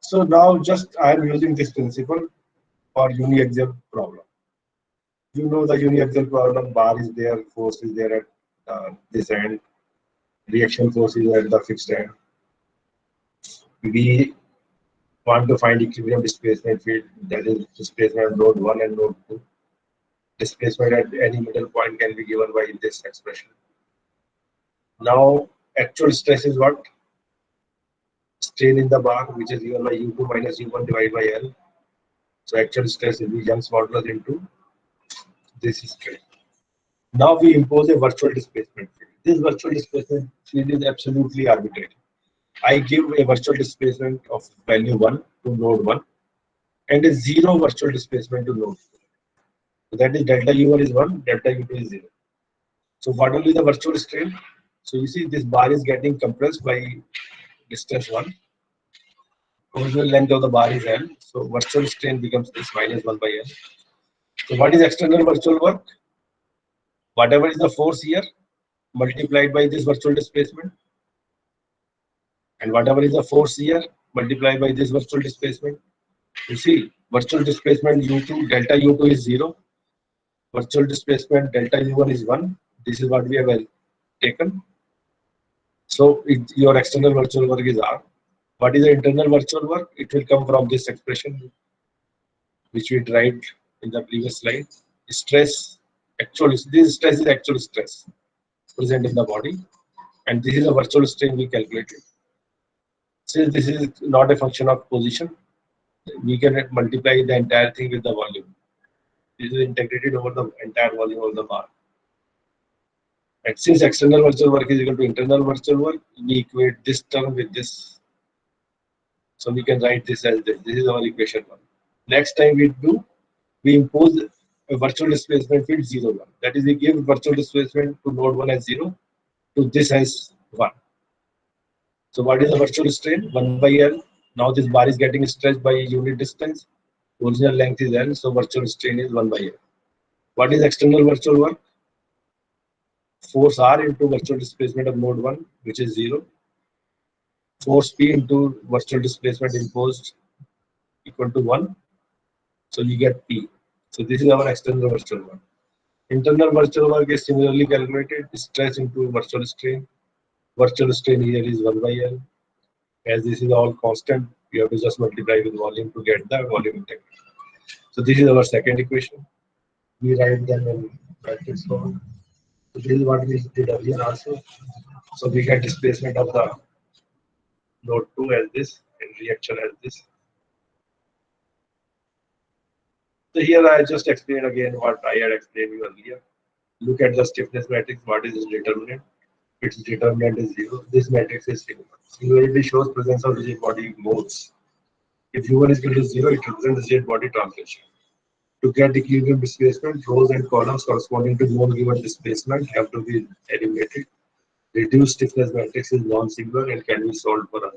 So now just I am using this principle for uniaxial problem. You know the uniaxial problem, bar is there, force is there at this end, reaction force is at the fixed end. We want to find equilibrium displacement field, that is displacement node 1 and node 2. Displacement at any middle point can be given by this expression. Now actual stress is what? Strain in the bar, which is given by U2 minus U1 divided by L. So actual stress will be Young's modulus into this strain. Now we impose a virtual displacement field. This virtual displacement field is absolutely arbitrary. I give a virtual displacement of value 1 to node 1 and a 0 virtual displacement to node 2. So that is delta U1 is 1, delta U2 is 0. So what will be the virtual strain? So you see this bar is getting compressed by distance 1. Original length of the bar is L. So virtual strain becomes this minus 1 by L. So what is external virtual work? Whatever is the force here multiplied by this virtual displacement, and whatever is the force here multiplied by this virtual displacement. You see, virtual displacement U2, delta U2 is 0. Virtual displacement delta U1 is 1. This is what we have taken. So your external virtual work is R. What is the internal virtual work? It will come from this expression, which we tried in the previous slide. Stress, this stress is actual stress present in the body, and this is a virtual strain we calculated. Since this is not a function of position, we can multiply the entire thing with the volume. This is integrated over the entire volume of the bar. And since external virtual work is equal to internal virtual work, we equate this term with this. So we can write this as this. This is our equation 1. Next time we impose a virtual displacement field 0, 1. That is, we give virtual displacement to node 1 as 0, to this as 1. So what is the virtual strain? 1 by L. Now this bar is getting stretched by unit distance. Original length is L, so virtual strain is 1 by L. What is external virtual work? Force R into virtual displacement of node 1, which is 0. Force P into virtual displacement imposed equal to 1. So you get P. So this is our external virtual work. Internal virtual work is similarly calculated. Stress into virtual strain. Virtual strain here is 1 by L. As this is all constant, you have to just multiply with volume to get the volume integral. So this is our second equation. We write them in brackets form. So this is what we did earlier also. So we get displacement of the node 2 as this and reaction as this. So here I just explain again what I had explained you earlier. Look at the stiffness matrix. What is its determinant? Its determinant is 0. This matrix is singular. Singularity shows presence of rigid body modes. If U1 is equal to 0, it represents rigid body translation. To get equilibrium displacement, rows and columns corresponding to known given displacement have to be eliminated. Reduced stiffness matrix is non-singular and can be solved for unknown.